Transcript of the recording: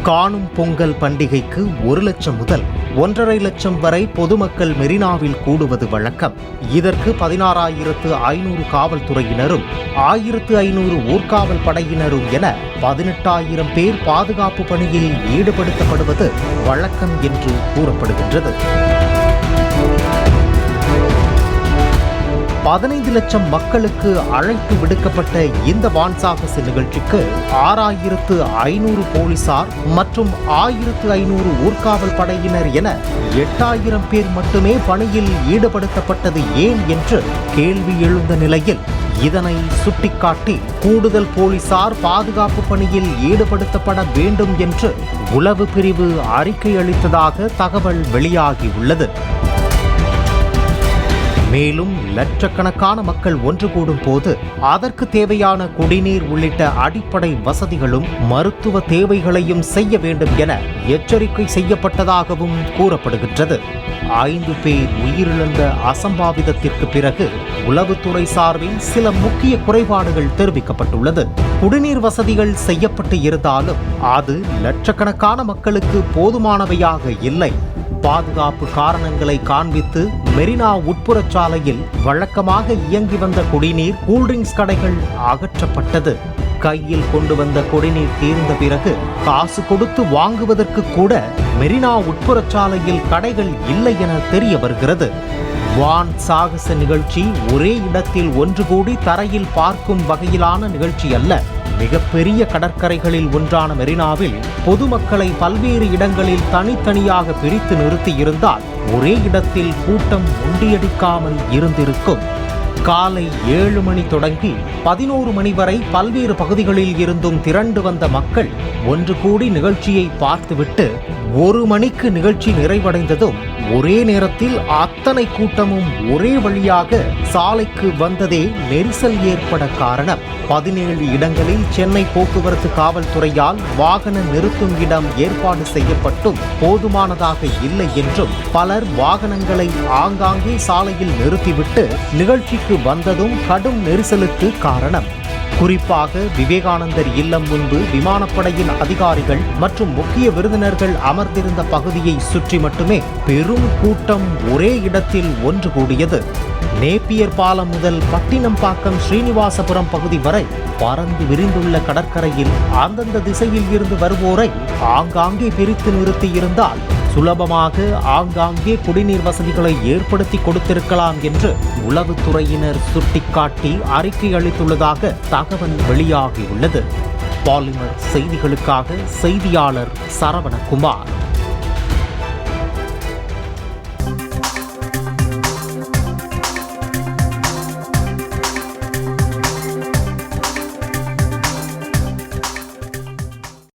காணும் பொங்கல் பண்டிகைக்கு 1 லட்சம் முதல் 1.5 லட்சம் வரை பொதுமக்கள் மெரினாவில் கூடுவது வழக்கம். இதற்கு 16,500 காவல்துறையினரும் 1,500 ஊர்காவல் படையினரும் என 18,000 பேர் பாதுகாப்பு பணியில் ஈடுபடுத்தப்படுவது வழக்கம் என்று கூறப்படுகின்றது. 15 லட்சம் மக்களுக்கு அழைப்பு விடுக்கப்பட்ட இந்த வான்சாகச நிகழ்ச்சிக்கு 6,500 போலீசார் மற்றும் 1,500 ஊர்காவல் படையினர் என 8,000 பேர் மட்டுமே பணியில் ஈடுபடுத்தப்பட்டது ஏன் என்று கேள்வி எழுந்த நிலையில் இதனை சுட்டிக்காட்டி கூடுதல் போலீசார் பாதுகாப்பு பணியில் ஈடுபடுத்தப்பட வேண்டும் என்று உளவு பிரிவு அறிக்கை அளித்ததாக தகவல் வெளியாகியுள்ளது. மேலும் லட்சக்கணக்கான மக்கள் ஒன்று கூடும் போது அதற்கு தேவையான குடிநீர் உள்ளிட்ட அடிப்படை வசதிகளும் மருத்துவ தேவைகளையும் செய்ய வேண்டும் என எச்சரிக்கை செய்யப்பட்டதாகவும் கூறப்படுகின்றது. 5 பேர் உயிரிழந்த அசம்பாவிதத்திற்கு பிறகு உளவுத்துறை சார்பில் சில முக்கிய குறைபாடுகள் தெரிவிக்கப்பட்டுள்ளது. குடிநீர் வசதிகள் செய்யப்பட்டு இருந்தாலும் அது லட்சக்கணக்கான மக்களுக்கு போதுமானவையாக இல்லை. பாதுகாப்பு காரணங்களை காண்பித்து மெரினா உட்புறச் சாலையில் வழக்கமாக இயங்கி வந்த குடிநீர், கூல்ட்ரிங்க்ஸ் கடைகள் அகற்றப்பட்டது. கையில் கொண்டு வந்த குடிநீர் தீர்ந்த பிறகு காசு கொடுத்து வாங்குவதற்கு கூட மெரினா உட்புறச் சாலையில் கடைகள் இல்லை என தெரிய வருகிறது. வான் சாகச நிகழ்ச்சி ஒரே இடத்தில் ஒன்று கூடி தரையில் பார்க்கும் வகையிலான நிகழ்ச்சி அல்ல. மிகப்பெரிய கடற்கரைகளில் ஒன்றான மெரினாவில் பொதுமக்களை பல்வேறு இடங்களில் தனித்தனியாக பிரித்து நிறுத்தி இருந்தால் ஒரே இடத்தில் கூட்டம் முண்டியடிக்காமல் இருந்திருக்கும். காலை 7 மணி தொடங்கி 11 மணி வரை பல்வேறு பகுதிகளில் இருந்தும் திரண்டு வந்த மக்கள் ஒன்று கூடி நிகழ்ச்சியை பார்த்துவிட்டு 1 மணிக்கு நிகழ்ச்சி நிறைவடைந்ததும் ஒரே நேரத்தில் அத்தனை கூட்டமும் ஒரே வழியாக சாலைக்கு வந்ததே நெரிசல் ஏற்பட காரணம். 17 இடங்களில் சென்னை போக்குவரத்து காவல்துறையால் வாகன நிறுத்தும் இடம் ஏற்பாடு செய்யப்பட்டும் போதுமானதாக இல்லை என்றும் பலர் வாகனங்களை ஆங்காங்கே சாலையில் நிறுத்திவிட்டு நிகழ்ச்சிக்கு வந்ததும் கடும் நெரிசலுக்கு காரணம். குறிப்பாக விவேகானந்தர் இல்லம் முன்பு விமானப்படையின் அதிகாரிகள் மற்றும் முக்கிய விருந்தினர்கள் அமர்ந்திருந்த பகுதியை சுற்றி மட்டுமே பெரும் கூட்டம் ஒரே இடத்தில் ஒன்று கூடியது. நேப்பியர் பாலம் முதல் பட்டினம்பாக்கம் ஸ்ரீனிவாசபுரம் பகுதி வரை பறந்து விரிந்துள்ள கடற்கரையில் அந்தந்த திசையில் இருந்து வருவோரை ஆங்காங்கே பிரித்து நிறுத்தியிருந்தால் சுலபமாக ஆங்காங்கே குடிநீர் வசதிகளை ஏற்படுத்தி கொடுத்திருக்கலாம் என்று உளவுத்துறையினர் சுட்டிக்காட்டி அறிக்கை அளித்துள்ளதாக தகவல் வெளியாகியுள்ளது. பாலிமர் செய்திகளுக்காக செய்தியாளர் சரவணகுமார்.